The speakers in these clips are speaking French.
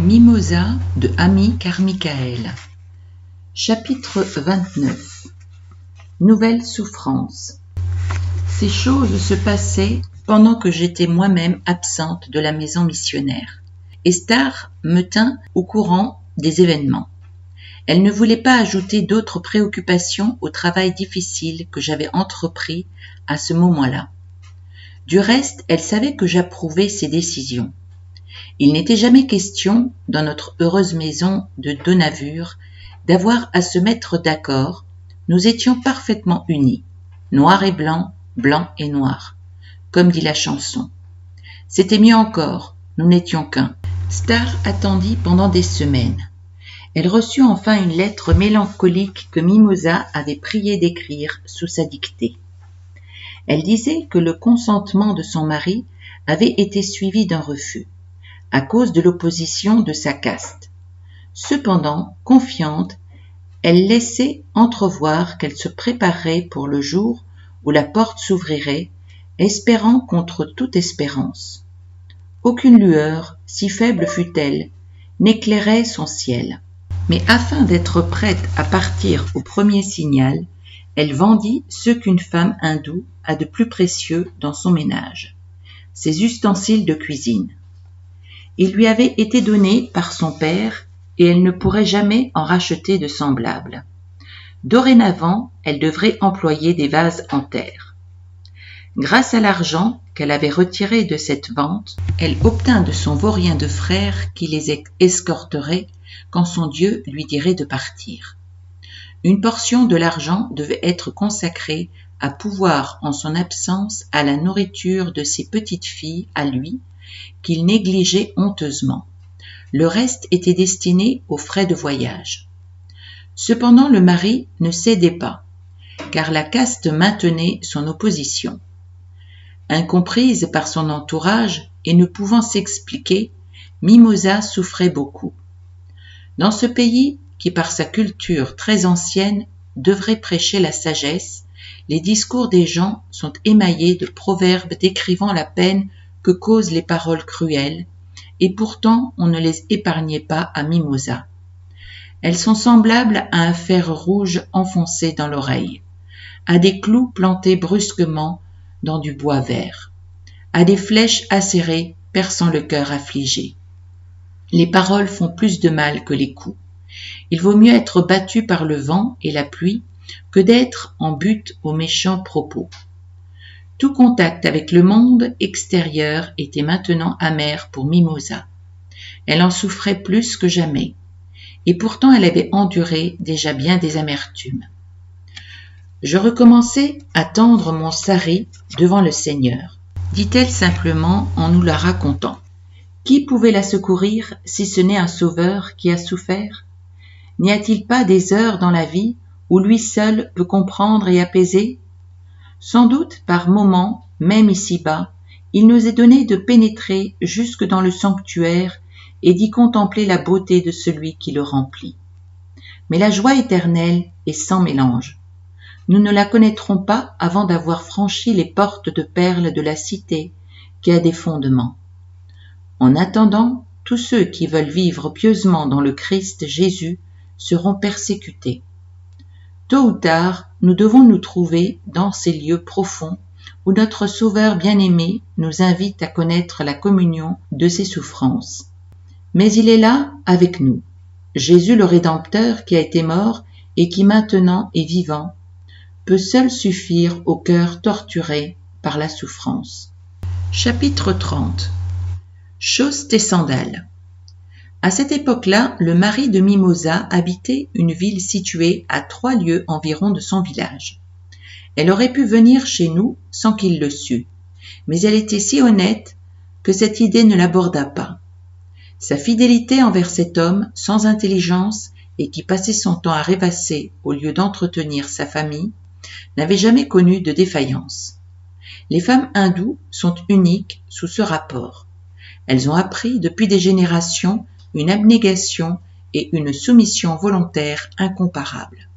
Mimosa de Ami Carmichael. Chapitre 29. Nouvelle souffrance. Ces choses se passaient pendant que j'étais moi-même absente de la maison missionnaire. Esther me tint au courant des événements. Elle ne voulait pas ajouter d'autres préoccupations au travail difficile que j'avais entrepris à ce moment-là. Du reste, elle savait que j'approuvais ses décisions. Il n'était jamais question, dans notre heureuse maison de Donavure, d'avoir à se mettre d'accord. Nous étions parfaitement unis, noir et blanc, blanc et noir, comme dit la chanson. C'était mieux encore, nous n'étions qu'un. Star attendit pendant des semaines. Elle reçut enfin une lettre mélancolique que Mimosa avait prié d'écrire sous sa dictée. Elle disait que le consentement de son mari avait été suivi d'un refus, à cause de l'opposition de sa caste. Cependant, confiante, elle laissait entrevoir qu'elle se préparerait pour le jour où la porte s'ouvrirait, espérant contre toute espérance. Aucune lueur, si faible fût-elle, n'éclairait son ciel. Mais afin d'être prête à partir au premier signal, elle vendit ce qu'une femme hindoue a de plus précieux dans son ménage, ses ustensiles de cuisine. Il lui avait été donné par son père et elle ne pourrait jamais en racheter de semblables. Dorénavant, elle devrait employer des vases en terre. Grâce à l'argent qu'elle avait retiré de cette vente, elle obtint de son vaurien de frère qui les escorterait quand son Dieu lui dirait de partir. Une portion de l'argent devait être consacrée à pouvoir en son absence à la nourriture de ses petites filles à lui, qu'il négligeait honteusement. Le reste était destiné aux frais de voyage. Cependant le mari ne cédait pas, car la caste maintenait son opposition. Incomprise par son entourage et ne pouvant s'expliquer, Mimosa souffrait beaucoup. Dans ce pays, qui par sa culture très ancienne devrait prêcher la sagesse, les discours des gens sont émaillés de proverbes décrivant la peine que causent les paroles cruelles, et pourtant on ne les épargnait pas à Mimosa. Elles sont semblables à un fer rouge enfoncé dans l'oreille, à des clous plantés brusquement dans du bois vert, à des flèches acérées perçant le cœur affligé. Les paroles font plus de mal que les coups. Il vaut mieux être battu par le vent et la pluie que d'être en butte aux méchants propos. Tout contact avec le monde extérieur était maintenant amer pour Mimosa. Elle en souffrait plus que jamais, et pourtant elle avait enduré déjà bien des amertumes. Je recommençai à tendre mon sari devant le Seigneur, dit-elle simplement en nous la racontant. Qui pouvait la secourir si ce n'est un sauveur qui a souffert? N'y a-t-il pas des heures dans la vie où lui seul peut comprendre et apaiser? Sans doute, par moments, même ici-bas, il nous est donné de pénétrer jusque dans le sanctuaire et d'y contempler la beauté de celui qui le remplit. Mais la joie éternelle est sans mélange. Nous ne la connaîtrons pas avant d'avoir franchi les portes de perles de la cité qui a des fondements. En attendant, tous ceux qui veulent vivre pieusement dans le Christ Jésus seront persécutés. Tôt ou tard, nous devons nous trouver dans ces lieux profonds où notre Sauveur bien-aimé nous invite à connaître la communion de ses souffrances. Mais il est là avec nous. Jésus le Rédempteur qui a été mort et qui maintenant est vivant, peut seul suffire au cœur torturé par la souffrance. Chapitre 30. Chausse tes sandales. À cette époque-là, le mari de Mimosa habitait une ville située à 3 lieues environ de son village. Elle aurait pu venir chez nous sans qu'il le sût, mais elle était si honnête que cette idée ne l'aborda pas. Sa fidélité envers cet homme sans intelligence et qui passait son temps à rêvasser au lieu d'entretenir sa famille, n'avait jamais connu de défaillance. Les femmes hindoues sont uniques sous ce rapport. Elles ont appris depuis des générations une abnégation et une soumission volontaire incomparables.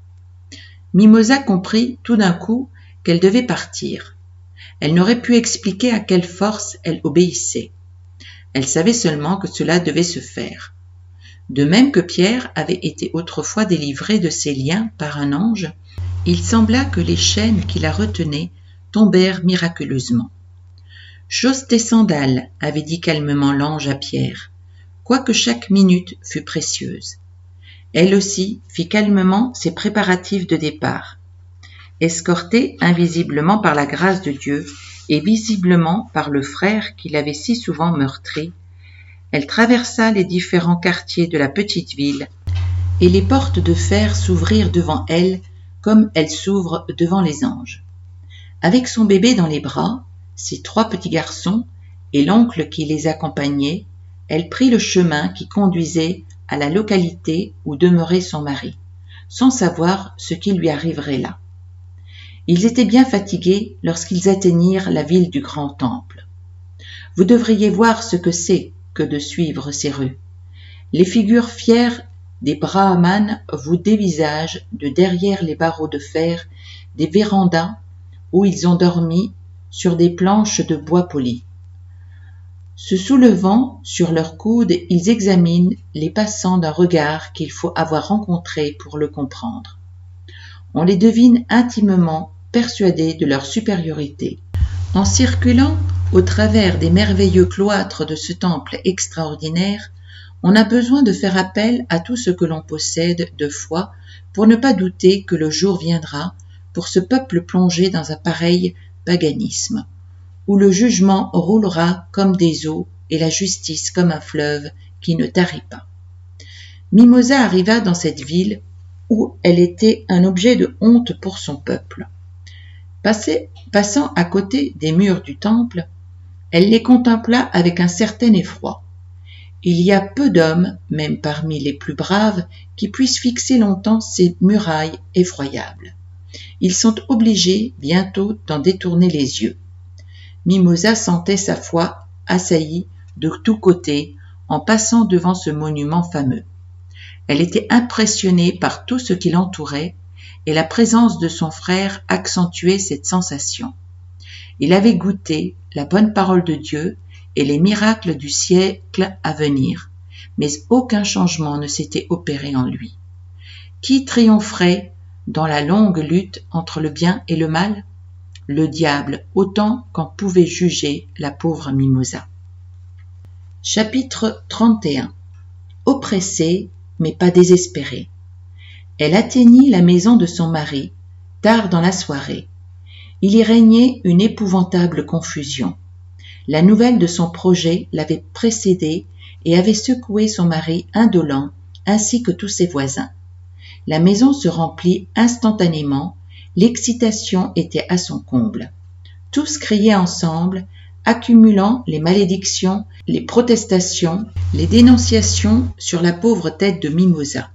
Mimosa comprit tout d'un coup qu'elle devait partir. Elle n'aurait pu expliquer à quelle force elle obéissait. Elle savait seulement que cela devait se faire. De même que Pierre avait été autrefois délivré de ses liens par un ange, il sembla que les chaînes qui la retenaient tombèrent miraculeusement. « Chausse tes sandales, avait dit calmement l'ange à Pierre, quoique chaque minute fût précieuse. Elle aussi fit calmement ses préparatifs de départ. Escortée invisiblement par la grâce de Dieu et visiblement par le frère qui l'avait si souvent meurtri, elle traversa les différents quartiers de la petite ville et les portes de fer s'ouvrirent devant elle comme elles s'ouvrent devant les anges. Avec son bébé dans les bras, ses 3 petits garçons et l'oncle qui les accompagnait, elle prit le chemin qui conduisait à la localité où demeurait son mari, sans savoir ce qui lui arriverait là. Ils étaient bien fatigués lorsqu'ils atteignirent la ville du grand temple. Vous devriez voir ce que c'est que de suivre ces rues. Les figures fières des brahmanes vous dévisagent de derrière les barreaux de fer des vérandas où ils ont dormi sur des planches de bois poli. Se soulevant sur leurs coudes, ils examinent les passants d'un regard qu'il faut avoir rencontré pour le comprendre. On les devine intimement persuadés de leur supériorité. En circulant au travers des merveilleux cloîtres de ce temple extraordinaire, on a besoin de faire appel à tout ce que l'on possède de foi pour ne pas douter que le jour viendra pour ce peuple plongé dans un pareil paganisme, où le jugement roulera comme des eaux et la justice comme un fleuve qui ne tarit pas. Mimosa arriva dans cette ville où elle était un objet de honte pour son peuple. Passant à côté des murs du temple, elle les contempla avec un certain effroi. Il y a peu d'hommes, même parmi les plus braves, qui puissent fixer longtemps ces murailles effroyables. Ils sont obligés bientôt d'en détourner les yeux. Mimosa sentait sa foi assaillie de tous côtés en passant devant ce monument fameux. Elle était impressionnée par tout ce qui l'entourait et la présence de son frère accentuait cette sensation. Il avait goûté la bonne parole de Dieu et les miracles du siècle à venir, mais aucun changement ne s'était opéré en lui. Qui triompherait dans la longue lutte entre le bien et le mal? Le diable, autant qu'en pouvait juger la pauvre Mimosa. Chapitre 31. Oppressée, mais pas désespérée. Elle atteignit la maison de son mari, tard dans la soirée. Il y régnait une épouvantable confusion. La nouvelle de son projet l'avait précédée et avait secoué son mari indolent ainsi que tous ses voisins. La maison se remplit instantanément, l'excitation était à son comble. Tous criaient ensemble, accumulant les malédictions, les protestations, les dénonciations sur la pauvre tête de Mimosa.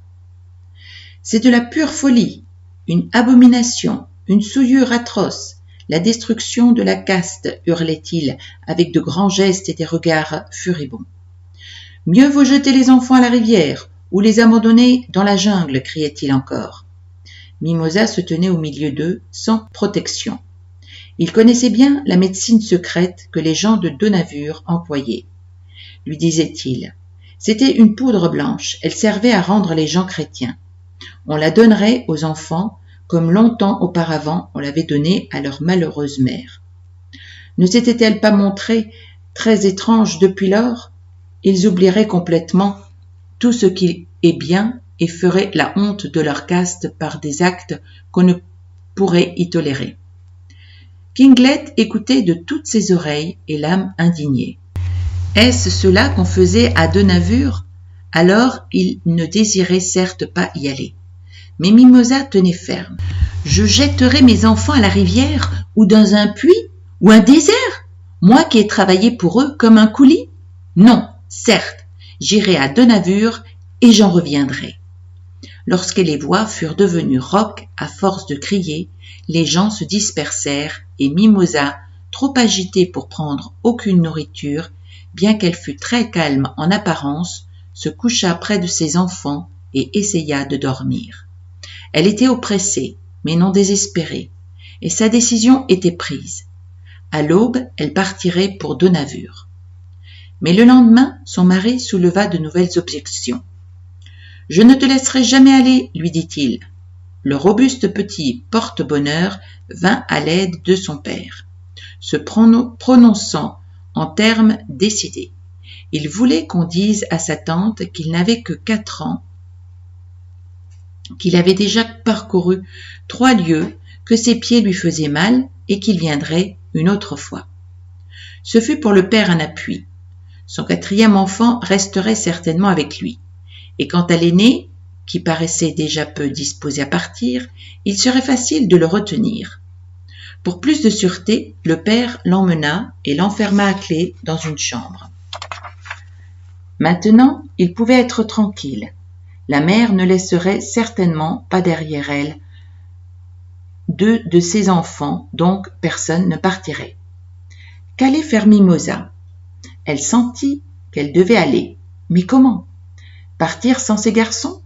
C'est de la pure folie, une abomination, une souillure atroce, la destruction de la caste, hurlait-il avec de grands gestes et des regards furibonds. Mieux vaut jeter les enfants à la rivière ou les abandonner dans la jungle, criait-il encore. Mimosa se tenait au milieu d'eux, sans protection. Il connaissait bien la médecine secrète que les gens de Donavure employaient. Lui disait-il, c'était une poudre blanche, elle servait à rendre les gens chrétiens. On la donnerait aux enfants comme longtemps auparavant on l'avait donnée à leur malheureuse mère. Ne s'était-elle pas montrée très étrange depuis lors? Ils oublieraient complètement tout ce qui est bien et feraient la honte de leur caste par des actes qu'on ne pourrait y tolérer. Kinglet écoutait de toutes ses oreilles et l'âme indignée. Est-ce cela qu'on faisait à Donavure? Alors il ne désirait certes pas y aller. Mais Mimosa tenait ferme. Je jetterai mes enfants à la rivière ou dans un puits ou un désert, moi qui ai travaillé pour eux comme un coulis? Non, certes, j'irai à Donavure et j'en reviendrai. Lorsque les voix furent devenues rauques à force de crier, les gens se dispersèrent et Mimosa, trop agitée pour prendre aucune nourriture, bien qu'elle fût très calme en apparence, se coucha près de ses enfants et essaya de dormir. Elle était oppressée, mais non désespérée, et sa décision était prise. À l'aube, elle partirait pour Donavure. Mais le lendemain, son mari souleva de nouvelles objections. Je ne te laisserai jamais aller, lui dit-il. Le robuste petit porte-bonheur vint à l'aide de son père, se prononçant en termes décidés. Il voulait qu'on dise à sa tante qu'il n'avait que 4 ans, qu'il avait déjà parcouru 3 lieues, que ses pieds lui faisaient mal et qu'il viendrait une autre fois. Ce fut pour le père un appui. Son 4e enfant resterait certainement avec lui. Et quant à l'aîné, qui paraissait déjà peu disposé à partir, il serait facile de le retenir. Pour plus de sûreté, le père l'emmena et l'enferma à clé dans une chambre. Maintenant, il pouvait être tranquille. La mère ne laisserait certainement pas derrière elle 2 de ses enfants, donc personne ne partirait. Qu'allait faire Mimosa? Elle sentit qu'elle devait aller. Mais comment? Partir sans ses garçons?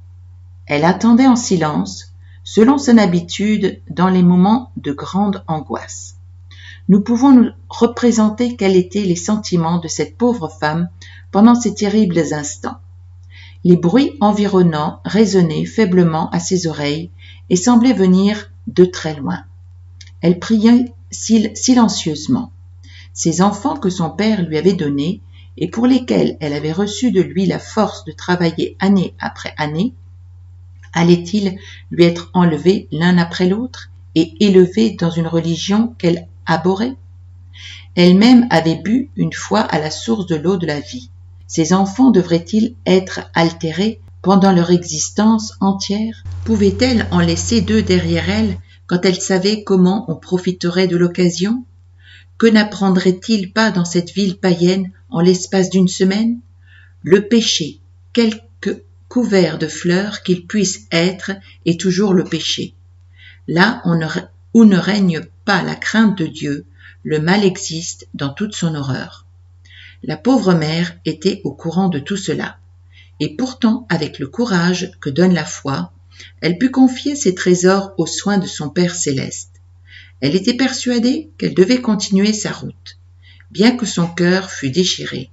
Elle attendait en silence, selon son habitude dans les moments de grande angoisse. Nous pouvons nous représenter quels étaient les sentiments de cette pauvre femme pendant ces terribles instants. Les bruits environnants résonnaient faiblement à ses oreilles et semblaient venir de très loin. Elle priait silencieusement. Ces enfants que son père lui avait donnés et pour lesquels elle avait reçu de lui la force de travailler année après année, allaient-ils lui être enlevés l'un après l'autre et élevés dans une religion qu'elle abhorrait? Elle-même avait bu une fois à la source de l'eau de la vie. Ces enfants devraient-ils être altérés pendant leur existence entière? Pouvait-elle en laisser 2 derrière elle quand elle savait comment on profiterait de l'occasion? Que n'apprendraient-ils pas dans cette ville païenne en l'espace d'une semaine? Le péché, quelque couvert de fleurs qu'il puisse être, est toujours le péché. Là où ne règne pas la crainte de Dieu, le mal existe dans toute son horreur. La pauvre mère était au courant de tout cela, et pourtant, avec le courage que donne la foi, elle put confier ses trésors aux soins de son Père céleste. Elle était persuadée qu'elle devait continuer sa route, bien que son cœur fût déchiré.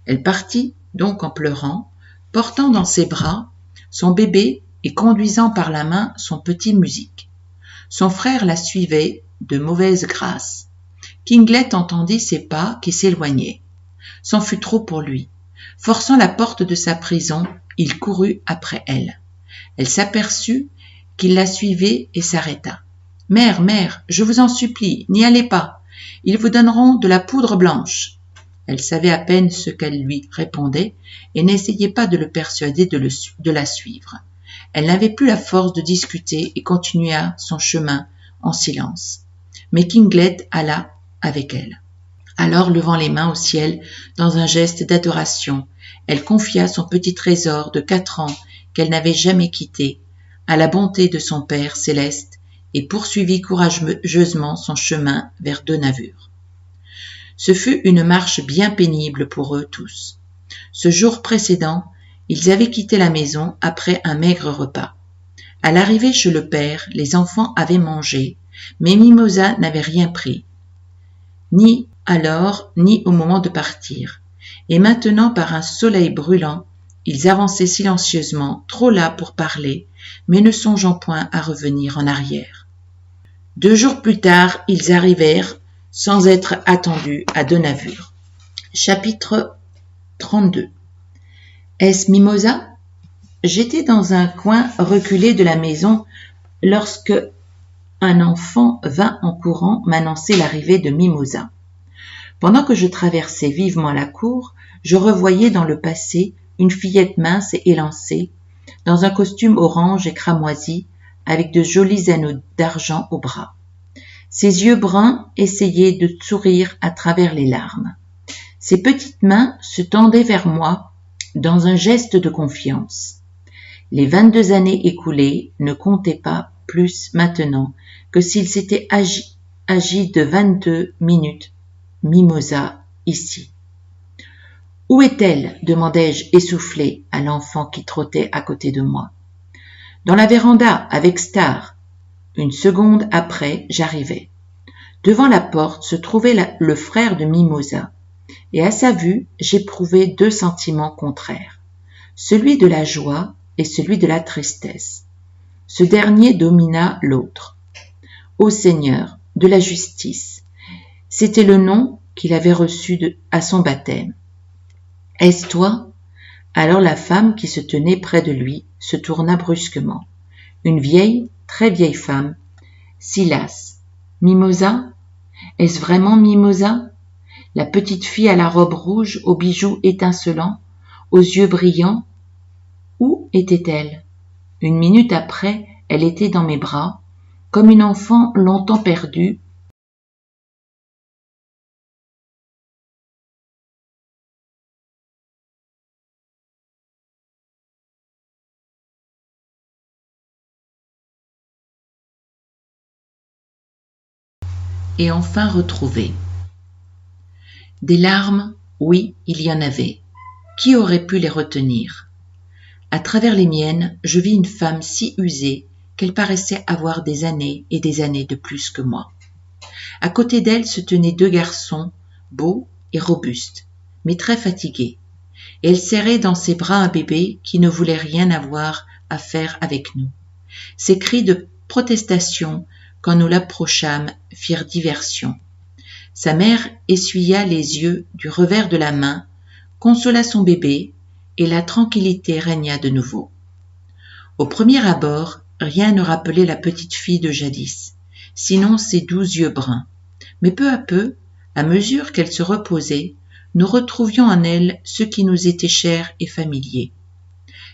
Elle partit donc en pleurant, portant dans ses bras son bébé et conduisant par la main son petit Musique. Son frère la suivait de mauvaise grâce. Kinglet entendit ses pas qui s'éloignaient. C'en fut trop pour lui. Forçant la porte de sa prison, il courut après elle. Elle s'aperçut qu'il la suivait et s'arrêta. « Mère, mère, je vous en supplie, n'y allez pas. Ils vous donneront de la poudre blanche. » Elle savait à peine ce qu'elle lui répondait et n'essayait pas de le persuader de la suivre. Elle n'avait plus la force de discuter et continua son chemin en silence. Mais Kinglet alla avec elle. Alors, levant les mains au ciel dans un geste d'adoration, elle confia son petit trésor de 4 ans qu'elle n'avait jamais quitté à la bonté de son Père céleste et poursuivit courageusement son chemin vers Dohnavur. Ce fut une marche bien pénible pour eux tous. Ce jour précédent, ils avaient quitté la maison après un maigre repas. À l'arrivée chez le père, les enfants avaient mangé, mais Mimosa n'avait rien pris, ni alors ni au moment de partir. Et maintenant, par un soleil brûlant, ils avançaient silencieusement, trop las pour parler, mais ne songeant point à revenir en arrière. 2 jours plus tard, ils arrivèrent, sans être attendus, à Dohnavur. Chapitre 32. Est-ce Mimosa? J'étais dans un coin reculé de la maison lorsque un enfant vint en courant m'annoncer l'arrivée de Mimosa. Pendant que je traversais vivement la cour, je revoyais dans le passé une fillette mince et élancée, dans un costume orange et cramoisi, avec de jolis anneaux d'argent au bras. Ses yeux bruns essayaient de sourire à travers les larmes. Ses petites mains se tendaient vers moi dans un geste de confiance. Les 22 années écoulées ne comptaient pas plus maintenant que s'il s'était agi de 22 minutes. Mimosa, ici. « Où est-elle » demandai-je essoufflé à l'enfant qui trottait à côté de moi. « Dans la véranda, avec Star. » Une seconde après, j'arrivais. Devant la porte se trouvait le frère de Mimosa, et à sa vue, j'éprouvais 2 sentiments contraires. Celui de la joie et celui de la tristesse. Ce dernier domina l'autre. Ô Seigneur, de la justice, c'était le nom qu'il avait reçu à son baptême. Est-ce toi ? Alors la femme qui se tenait près de lui se tourna brusquement. Une vieille, très vieille femme. Silas. Mimosa ? Est-ce vraiment Mimosa ? La petite fille à la robe rouge, aux bijoux étincelants, aux yeux brillants. Où était-elle ? Une minute après, elle était dans mes bras, comme une enfant longtemps perdue. Et enfin retrouvée. Des larmes, oui, il y en avait. Qui aurait pu les retenir ? À travers les miennes, je vis une femme si usée qu'elle paraissait avoir des années et des années de plus que moi. À côté d'elle se tenaient deux garçons, beaux et robustes, mais très fatigués. Et elle serrait dans ses bras un bébé qui ne voulait rien avoir à faire avec nous. Ses cris de protestation, quand nous l'approchâmes, firent diversion. Sa mère essuya les yeux du revers de la main, consola son bébé, et la tranquillité régna de nouveau. Au premier abord, rien ne rappelait la petite fille de jadis, sinon ses doux yeux bruns. Mais peu à peu, à mesure qu'elle se reposait, nous retrouvions en elle ce qui nous était cher et familier.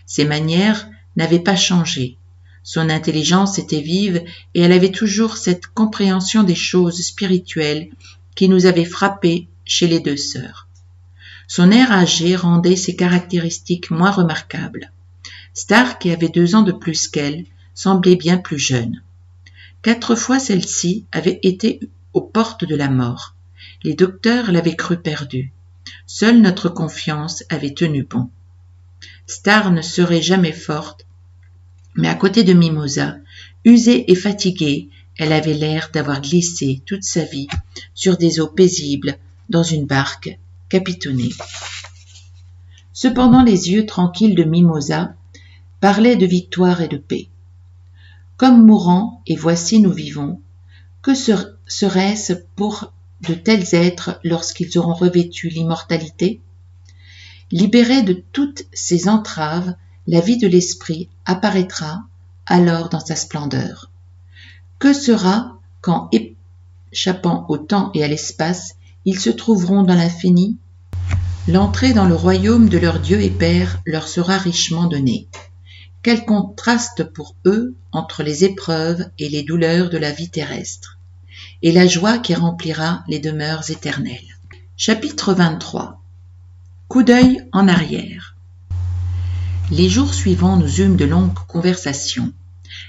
Ses manières n'avaient pas changé. Son intelligence était vive et elle avait toujours cette compréhension des choses spirituelles qui nous avait frappés chez les deux sœurs. Son air âgé rendait ses caractéristiques moins remarquables. Star, qui avait 2 ans de plus qu'elle, semblait bien plus jeune. 4 fois celle-ci avait été aux portes de la mort. Les docteurs l'avaient crue perdue. Seule notre confiance avait tenu bon. Star ne serait jamais forte, mais à côté de Mimosa, usée et fatiguée, elle avait l'air d'avoir glissé toute sa vie sur des eaux paisibles dans une barque capitonnée. Cependant, les yeux tranquilles de Mimosa parlaient de victoire et de paix. Comme mourants, et voici nous vivons, que serait-ce pour de tels êtres lorsqu'ils auront revêtu l'immortalité ? Libérée de toutes ces entraves, la vie de l'esprit apparaîtra alors dans sa splendeur. Que sera quand, échappant au temps et à l'espace, ils se trouveront dans l'infini ? L'entrée dans le royaume de leur Dieu et Père leur sera richement donnée. Quel contraste pour eux entre les épreuves et les douleurs de la vie terrestre, et la joie qui remplira les demeures éternelles. Chapitre 23. Coup d'œil en arrière. Les jours suivants, nous eûmes de longues conversations.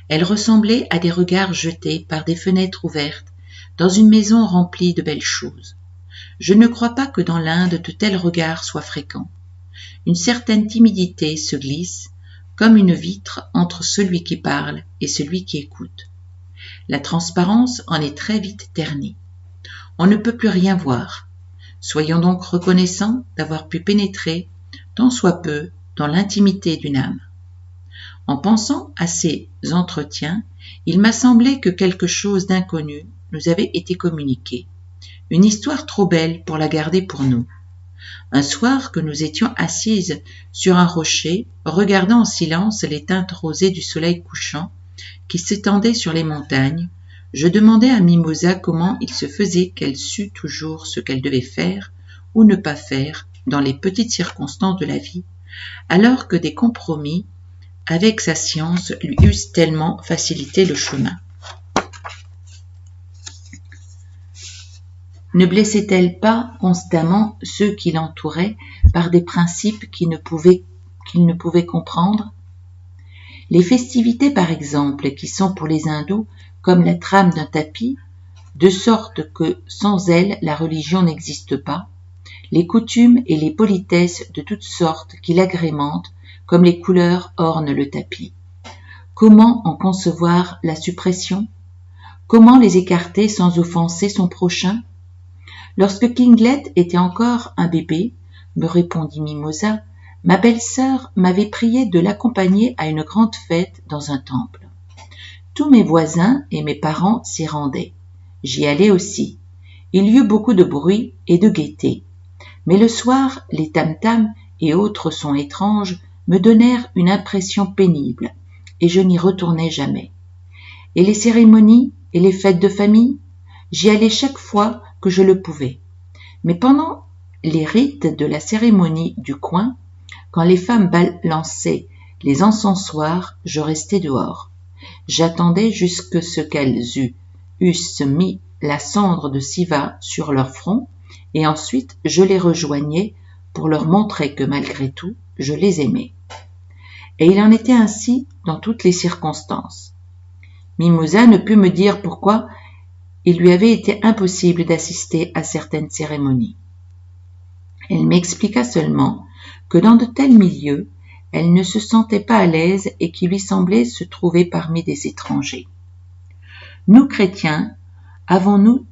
Elles ressemblaient à des regards jetés par des fenêtres ouvertes dans une maison remplie de belles choses. Je ne crois pas que dans l'Inde de tels regards soient fréquents. Une certaine timidité se glisse, comme une vitre entre celui qui parle et celui qui écoute. La transparence en est très vite ternie. On ne peut plus rien voir. Soyons donc reconnaissants d'avoir pu pénétrer, tant soit peu, dans l'intimité d'une âme. En pensant à ces entretiens, il m'a semblé que quelque chose d'inconnu nous avait été communiqué. Une histoire trop belle pour la garder pour nous. Un soir que nous étions assises sur un rocher, regardant en silence les teintes rosées du soleil couchant qui s'étendaient sur les montagnes, je demandai à Mimosa comment il se faisait qu'elle sût toujours ce qu'elle devait faire ou ne pas faire dans les petites circonstances de la vie, alors que des compromis avec sa science lui eussent tellement facilité le chemin. Ne blessait-elle pas constamment ceux qui l'entouraient par des principes qu'il ne pouvait comprendre ? Les festivités, par exemple, qui sont pour les hindous comme la trame d'un tapis, de sorte que sans elles la religion n'existe pas, les coutumes et les politesses de toutes sortes qui l'agrémentent, comme les couleurs ornent le tapis. Comment en concevoir la suppression ? Comment les écarter sans offenser son prochain ? Lorsque Kinglet était encore un bébé, me répondit Mimosa, Ma belle-sœur m'avait prié de l'accompagner à une grande fête dans un temple. Tous mes voisins et mes parents s'y rendaient. J'y allais aussi. Il y eut beaucoup de bruit et de gaieté. Mais le soir, les tam-tams et autres sons étranges me donnèrent une impression pénible, et je n'y retournai jamais. Et les cérémonies et les fêtes de famille, j'y allais chaque fois que je le pouvais. Mais pendant les rites de la cérémonie du coin, quand les femmes balançaient les encensoirs, je restais dehors. J'attendais jusque ce qu'elles eussent mis la cendre de Siva sur leur front, et ensuite je les rejoignais pour leur montrer que malgré tout, je les aimais. Et il en était ainsi dans toutes les circonstances. Mimosa ne put me dire pourquoi il lui avait été impossible d'assister à certaines cérémonies. Elle m'expliqua seulement que dans de tels milieux, elle ne se sentait pas à l'aise et qu'il lui semblait se trouver parmi des étrangers. Nous, chrétiens, avons-nous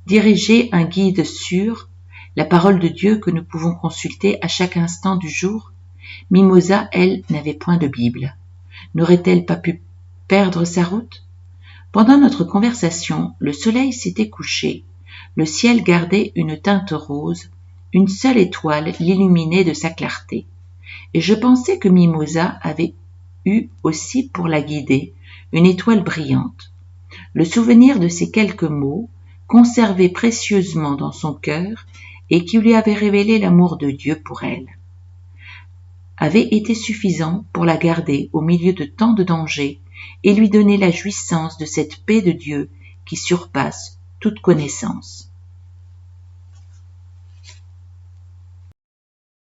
dirigé un guide sûr, la parole de Dieu que nous pouvons consulter à chaque instant du jour? Mimosa, elle, n'avait point de Bible. N'aurait-elle pas pu perdre sa route? Pendant notre conversation, le soleil s'était couché, le ciel gardait une teinte rose, une seule étoile l'illuminait de sa clarté. Et je pensais que Mimosa avait eu aussi pour la guider une étoile brillante. Le souvenir de ces quelques mots, conservés précieusement dans son cœur et qui lui avaient révélé l'amour de Dieu pour elle, avait été suffisant pour la garder au milieu de tant de dangers et lui donner la jouissance de cette paix de Dieu qui surpasse toute connaissance.